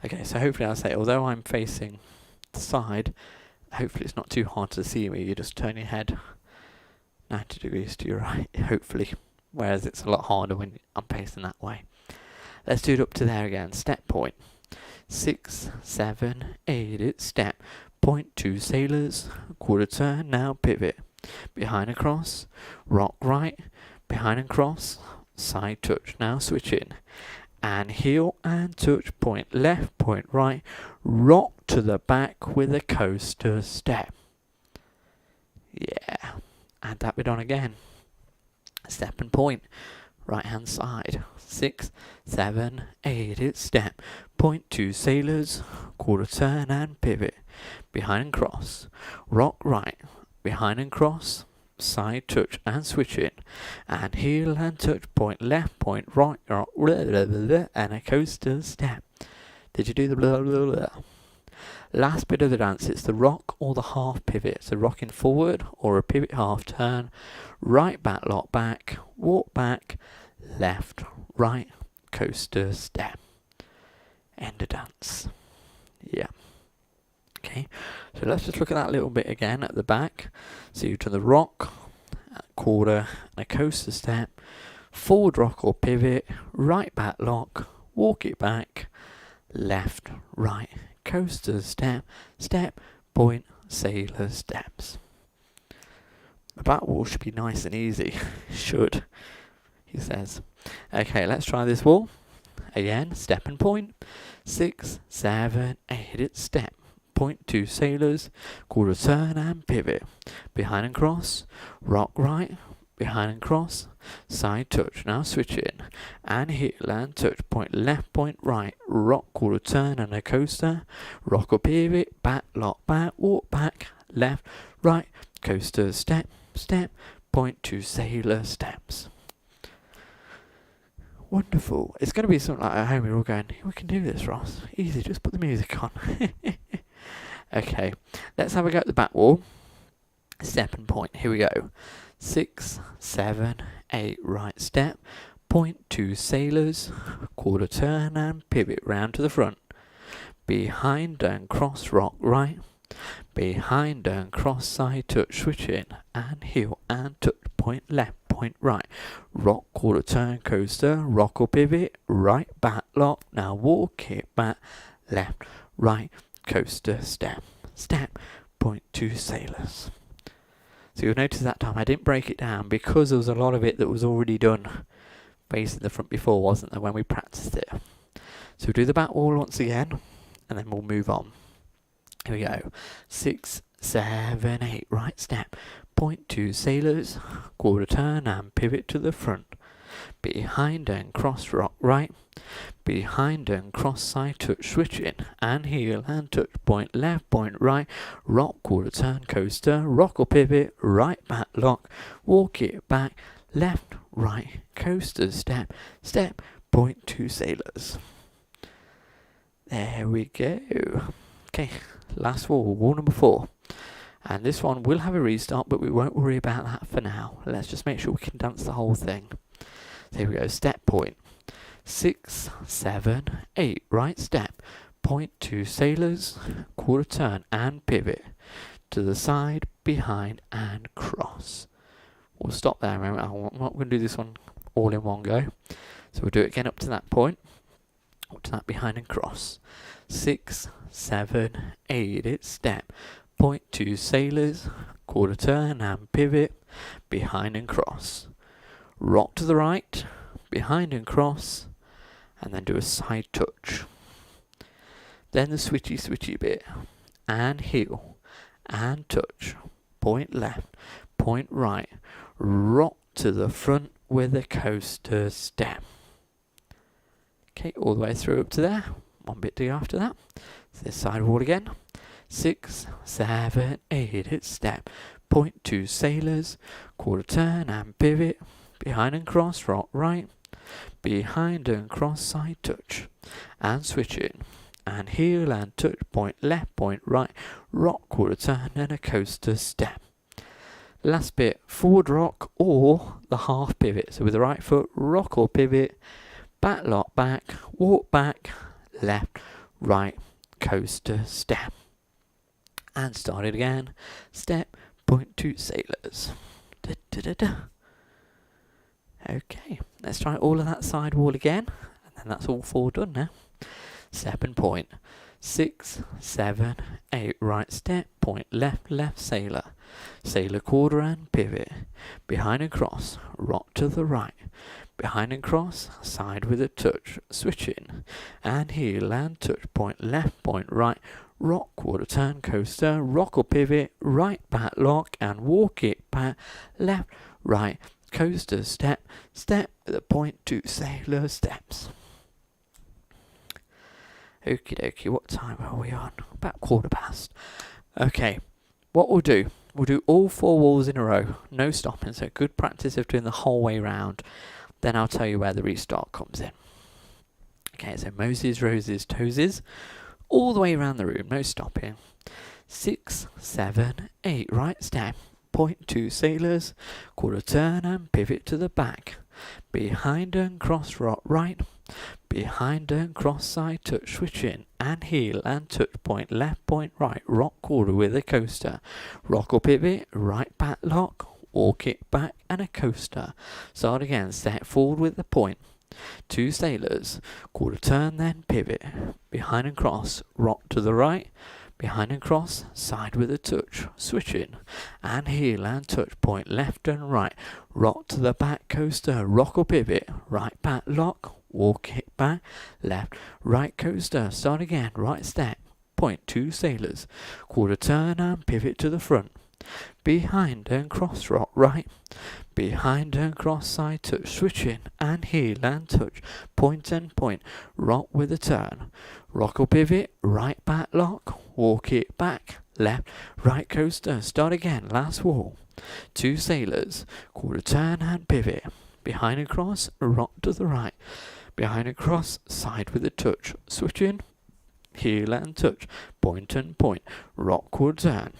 Okay, so hopefully I'll say, although I'm facing the side, Hopefully it's not too hard to see me. You just turn your head 90 degrees to your right, hopefully. Whereas it's a lot harder when I'm pacing that way. Let's do it up to there again. Step point. 6, 7, 8, it's step. Point 2 sailors, quarter turn, now pivot. Behind and cross, rock right, behind and cross, side touch, now switch in. And heel and touch, point left, point right, rock to the back with a coaster step. Yeah, and that bit on again. Step and point, right hand side. 6, 7, 8, it's step. Point 2 sailors, quarter turn and pivot. Behind and cross, rock right, behind and cross, side touch and switch in. And heel and touch, point left, point right, rock, blah, blah, blah, blah, and a coaster step. Did you do the blah blah blah? Last bit of the dance, it's the rock or the half pivot. So rocking forward or a pivot half turn, right back, lock back, walk back, left, right, coaster step. End of dance. Yeah. Okay, so let's just look at that little bit again at the back. So you've done the rock, quarter, and a coaster step, forward rock or pivot, right back lock, walk it back, left, right, coaster step, step, point, sailor steps. The back wall should be nice and easy. Should, he says. Okay, let's try this wall. Again, step and point. 6, 7, 8, it's step. Point 2 sailors, quarter turn and pivot. Behind and cross, rock right, behind and cross, side touch, now switch in. And heel and touch, point left, point right, rock, quarter turn and a coaster, rock or pivot, back, lock back, walk back, left, right, coaster, step, step, point 2 sailor steps. Wonderful. It's going to be something like at home we're all going, we can do this, Ross. Easy, just put the music on. Okay, let's have a go at the back wall. Step and point. Here we go. 6, 7, 8, right step. Point 2 sailors, quarter turn and pivot round to the front. Behind and cross, rock right. Behind and cross, side touch, switch in. And heel and touch, point left, point right. Rock, quarter turn, coaster, rock or pivot, right, back, lock. Now walk it back, left, right, coaster, step, step, point 2 sailors. So you'll notice that time I didn't break it down because there was a lot of it that was already done facing the front before, wasn't there, when we practiced it. So we'll do the back wall once again and then we'll move on. Here we go. 6, 7, 8, right step. Point 2 sailors, quarter turn and pivot to the front. Behind and cross, rock right. Behind and cross, side touch, switch in. And heel and touch, point left, point right. Rock, quarter turn, coaster, rock or pivot, right back, lock. Walk it back, left, right, coaster, step, step, point 2 sailors. There we go. Okay, last wall, wall number 4. And this one will have a restart, but we won't worry about that for now. Let's just make sure we can dance the whole thing. So here we go, step point. 6, 7, 8, right step. Point 2 sailors, quarter turn and pivot. To the side, behind and cross. We'll stop there a moment. I'm not going to do this one all in one go. So we'll do it again up to that point. Up to that behind and cross. 6, 7, 8, it's step. Point 2 sailors, quarter turn and pivot, behind and cross. Rock to the right, behind and cross, and then do a side touch. Then the switchy bit, and heel, and touch. Point left, point right, rock to the front with a coaster step. Okay, all the way through up to there. One bit to go after that. So this side wall again. 6, 7, 8, it's step. Point 2 sailors, quarter turn and pivot, behind and cross, rock right, behind and cross, side touch, and switch in, and heel and touch, point left, point right, rock, quarter turn, and a coaster step. Last bit, forward rock or the half pivot. So with the right foot, rock or pivot, back lock back, walk back, left, right, coaster step. and start it again. Step, point, 2 sailors. Da, da, da, da. Okay, let's try all of that side wall again, and then that's all 4 done now. Step and point. 6, 7, 8, right step, point, left, left, sailor. Sailor quarter and pivot. Behind and cross, rock to the right. Behind and cross, side with a touch, switch in. And heel and touch, point left, point right. Rock, quarter turn, coaster, rock or pivot, right back lock and walk it back, left, right, coaster, step, step with a point, 2 sailor steps. Okie dokie, what time are we on? About 1:15. Okay, what we'll do all 4 walls in a row, no stopping, so good practice of doing the whole way round. Then I'll tell you where the restart comes in. Okay, so Moses, Roses, Toesies, all the way around the room, no stopping. 6, 7, 8, right step, point, 2 sailors, quarter turn and pivot to the back. Behind and cross, rock right. Behind and cross, side touch, switch in and heel and touch, point left, point right, rock quarter with a coaster, rock or pivot, right back lock, walk it back and a coaster. Start again, step forward with the point, 2 sailors, quarter turn then pivot, behind and cross, rock to the right, behind and cross, side with a touch, switch in, and heel and touch, point left and right, rock to the back, coaster, rock or pivot, right back lock, walk it back, left, right coaster, start again, right step, point, 2 sailors, quarter turn and pivot to the front, behind and cross, rock right, behind and cross, side touch, switch in, and heel and touch, point and point, rock with a turn, rock or pivot, right back lock, walk it back, left, right coaster, start again, last wall, 2 sailors, quarter turn and pivot, behind and cross, rock to the right, behind and cross, side with a touch, switch in, heel and touch, point and point, rock quarter turn,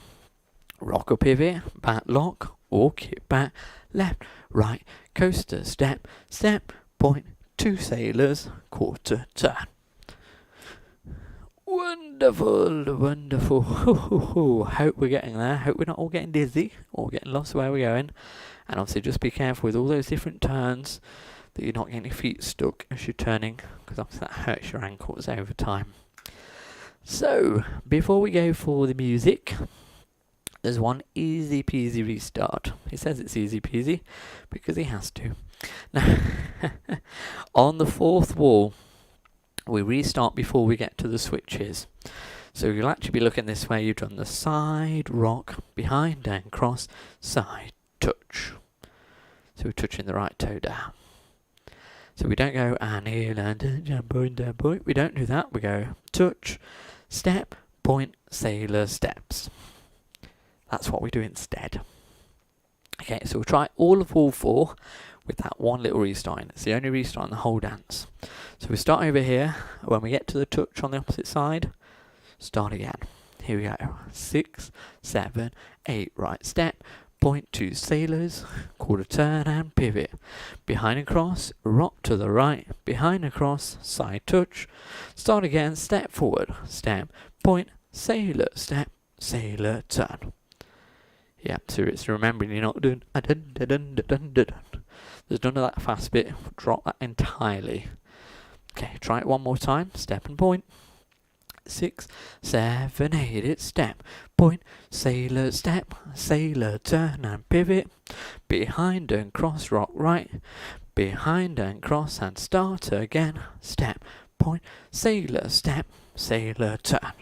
rock or pivot, back lock, walk it back, left, right, coaster, step, step, point, 2 sailors, quarter turn. Wonderful, wonderful. Hope we're getting there. Hope we're not all getting dizzy or getting lost where we're going. And obviously just be careful with all those different turns that you're not getting your feet stuck as you're turning, because obviously that hurts your ankles over time. So, before we go for the music, there's one easy peasy restart. He says it's easy peasy because he has to. Now, on the 4th wall, we restart before we get to the switches. So you'll actually be looking this way. You've done the side, rock, behind and cross, side, touch. So we're touching the right toe down. So we don't go and heel and jump point, down point. We don't do that. We go touch, step, point, sailor, steps. That's what we do instead. Okay, so we'll try all of wall 4 with that one little restart. It's the only restart in the whole dance. So we start over here. When we get to the touch on the opposite side, start again. Here we go. 6, 7, 8, right step, point, 2 sailors, quarter turn and pivot. Behind and cross, rock to the right, behind and cross, side touch. Start again, step forward, step, point, sailor, step, sailor, turn. Yeah, so it's remembering you're not doing a dun dun dun dun dun dun. There's none of that fast bit. Drop that entirely. Okay, try it one more time. Step and point. 6, 7, 8. It's step, point, sailor, step, sailor, turn and pivot. Behind and cross, rock right. Behind and cross and start again. Step, point, sailor, step, sailor, turn.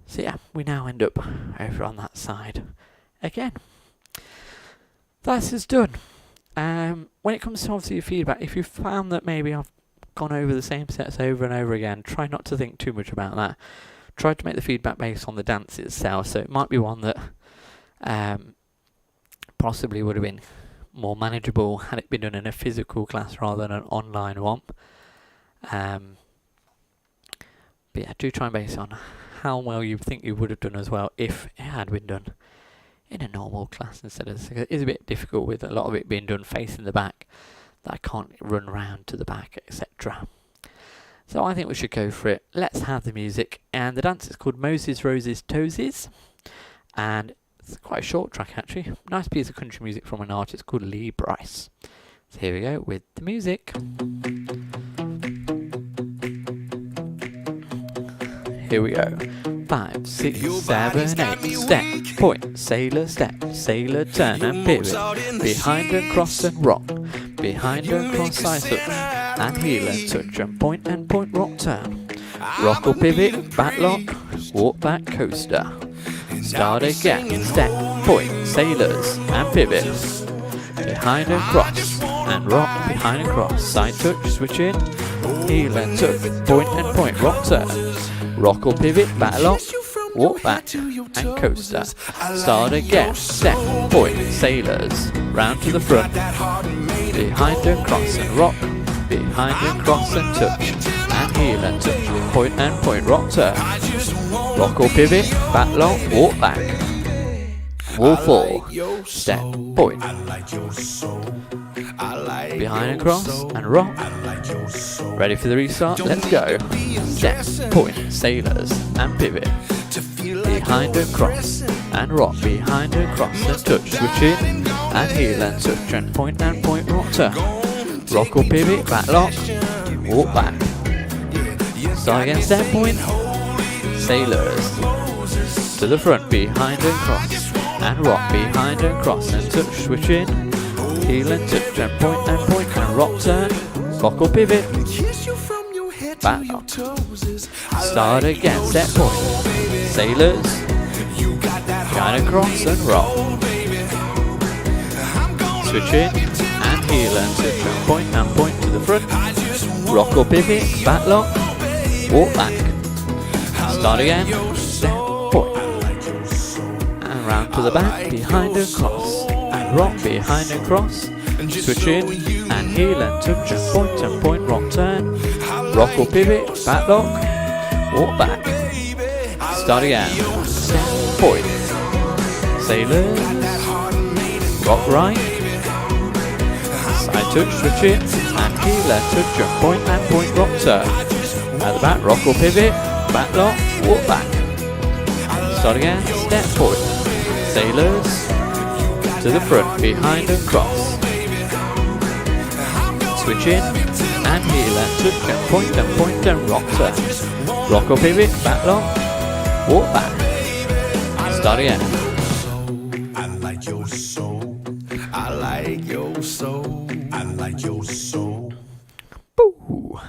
So yeah, we now end up over on that side again. That's us done. When it comes to obviously your feedback, if you found that maybe I've gone over the same sets over and over again, try not to think too much about that. Try to make the feedback based on the dance itself. So it might be one that possibly would have been more manageable had it been done in a physical class rather than an online one. But yeah, do try and base on how well you think you would have done as well if it had been done in a normal class instead of this. It is a bit difficult with a lot of it being done facing the back, that I can't run round to the back, etc. So I think we should go for it. Let's have the music. And the dance is called Moses, Roses, Toesies. And it's quite a short track actually. Nice piece of country music from an artist called Lee Bryce. So here we go with the music. Here we go. 5, 6, 7, 8. Step, point, sailor, step, sailor, turn and pivot. Behind and cross and rock. Behind and cross, side touch. And heel and touch and point, rock, turn. Rock or pivot, back lock, walk back, coaster. Start again, step, point, sailors and pivot. Behind and cross, and rock, behind and cross, side touch, switch in, heel and touch, point, rock, turn. Rock or pivot, back lock, walk back, and coaster. Start again, step, point, sailors, round to the front. Behind and cross and rock, behind and cross and touch, and heel and touch, point, rock, turn. Rock or pivot, back lock, walk back. Wall 4, step, point. Behind and cross and rock. Ready for the restart? Let's go. Step, point, sailors and pivot. Behind and cross and rock. Behind and cross and touch. Switch in and heel and touch and point, rock, turn. Rock or pivot, back lock, walk back. Start again, step, point. Sailors to the front, behind and cross and rock, behind and cross and touch, switch in, heel and touch and point, and rock, turn, rock or pivot, back lock. Start again, step, point, sailors, behind and cross and rock, switch in and heel and touch and point to the front, rock or pivot, back lock, walk back. Start again, step, point, and round to the back, behind and cross, and rock, behind and cross, switch in, and heel and touch and point, rock, turn, rock or pivot, back lock, walk back. Start again, step, point, sailors, rock right, side touch, switch in, and heel and touch and point, rock, turn. At the back, rock or pivot, back lock, walk back. Start again, step, point, sailors, to the front, behind and cross. Switch in, and heel and touch and point and rock, turn. Rock or pivot, back lock, walk back. Start again. I like your soul. I like your soul. I like your soul. Boo!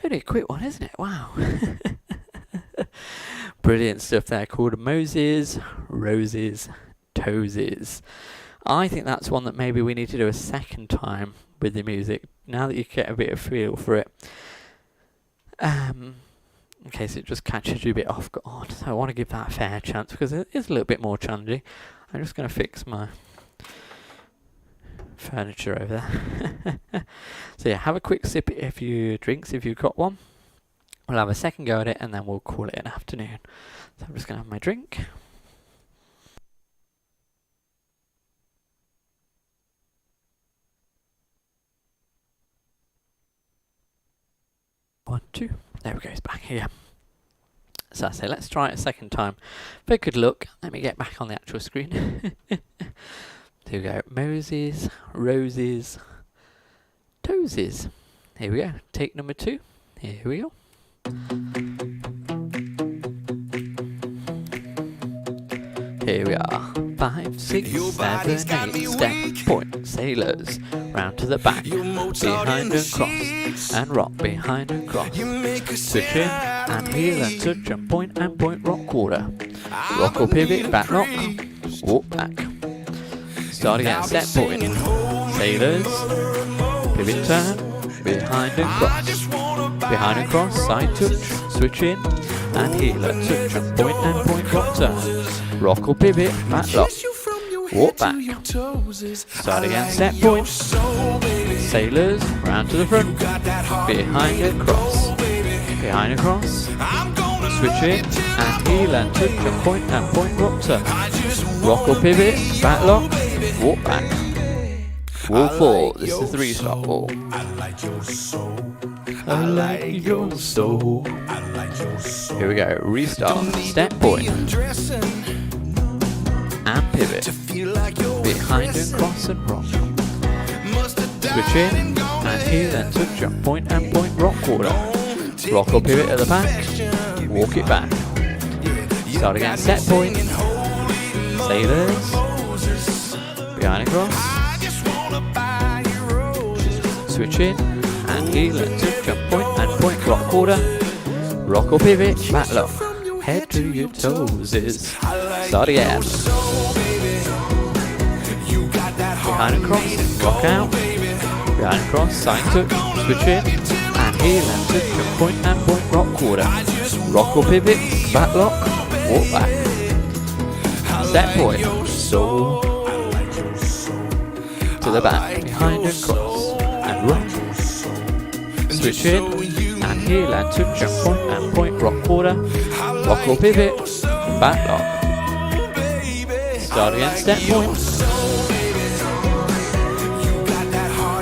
Only a quick one, isn't it? Wow. Brilliant stuff there, called Moses, Roses, Toesies. I think that's one that maybe we need to do a second time with the music, now that you get a bit of feel for it. In case it just catches you a bit off guard. So I want to give that a fair chance because it is a little bit more challenging. I'm just going to fix my furniture over there. So yeah, have a quick sip if you drinks if you've got one. We'll have a second go at it and then we'll call it an afternoon. So I'm just going to have my drink. One, two. There we go, it's back here. So I say, let's try it a second time. Very good luck. Let me get back on the actual screen. Here we go. Moses, Roses, Toesies. Here we go. Take number 2. Here we go. Here we are. 5, 6, 7, 8. Step, point, sailors. Round to the back. Behind and cross. And rock, behind and cross. Switch in and heel and touch and point, rock quarter. Rock or pivot, back lock. Walk back. Start again, step, point. Sailors. Pivot turn. Behind and cross. Behind and cross, side touch. Switch in and heel and touch and point, rock turn. Rock or pivot, back lock. Walk back. Start again, step, point. Sailors, round to the front. Behind and cross. Behind and cross. Switch in and heel and touch and point, rock turn. Rock or pivot, back lock. Walk back. Wall 4. This is the restart wall. I like your soul. I like your soul. I like your soul. Here we go. Restart. Step point. And pivot. Behind and cross and rock. Switch in and heel and to jump point and point rock quarter. Rock or pivot at the back. Walk it back. Start again. Step point. Sailors. Behind and cross. Switch in and heel and to jump point and point rock quarter. Rock or pivot. Back lock. Head to your toes is. Start again. Behind and cross. Rock out. Behind and cross. Side touch. Switch in and heel and to jump point and point rock quarter. Rock or pivot. Back lock. Walk back. Step point. So to the back. Behind and cross. And rock. Switch in and heel and to jump point and point rock quarter. Rock or pivot. Back lock. Start again. Step point.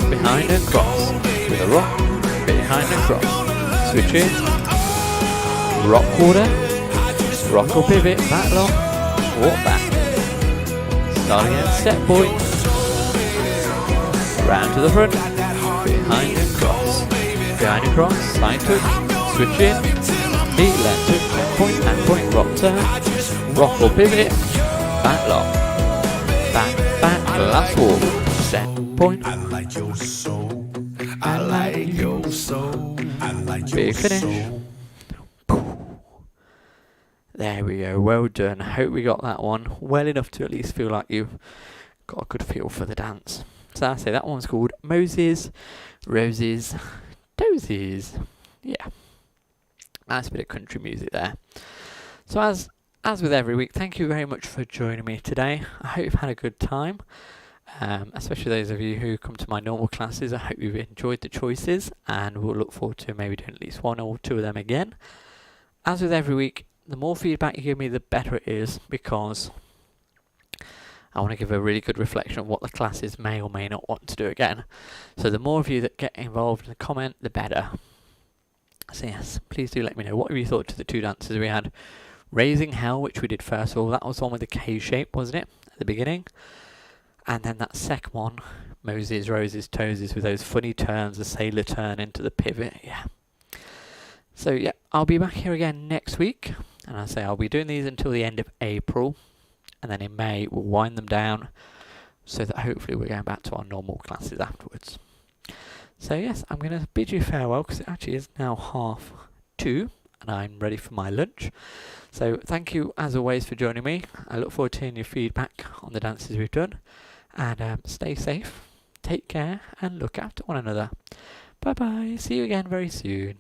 Behind and cross. With a rock. Behind and cross. Switch in. Rock quarter. Rock or pivot. Back lock. Walk back. Start again. Step point. Round to the front. Behind and cross. Behind and cross. Side touch. Switch in. Heel and touch. Point and point. Rock turn. Rock or pivot. Back lock. Back. Last walk. Step point. I like your soul. I like your soul. I like your Big finish. soul. There we go. Well done. Hope we got that one well enough to at least feel like you've got a good feel for the dance. So I say that one's called Moses, Roses, Dozes. Yeah. Nice bit of country music there. So as with every week, thank you very much for joining me today. I hope you've had a good time. Especially those of you who come to my normal classes. I hope you've enjoyed the choices and we'll look forward to maybe doing at least one or two of them again. As with every week, the more feedback you give me, the better it is, because I want to give a really good reflection of what the classes may or may not want to do again. So the more of you that get involved in the comment, the better. So yes, please do let me know. What have you thought to the two dances we had? Raising Hell, which we did first of all. That was the one with the K shape, wasn't it? At the beginning. And then that second one, Moses, Roses, Toesies, with those funny turns, the sailor turn into the pivot. Yeah. So yeah, I'll be back here again next week. And I say I'll be doing these until the end of April. And then in May, we'll wind them down so that hopefully we're going back to our normal classes afterwards. So yes, I'm going to bid you farewell because it actually is now 2:30 and I'm ready for my lunch. So thank you as always for joining me. I look forward to hearing your feedback on the dances we've done. And stay safe, take care and look after one another. Bye bye, see you again very soon.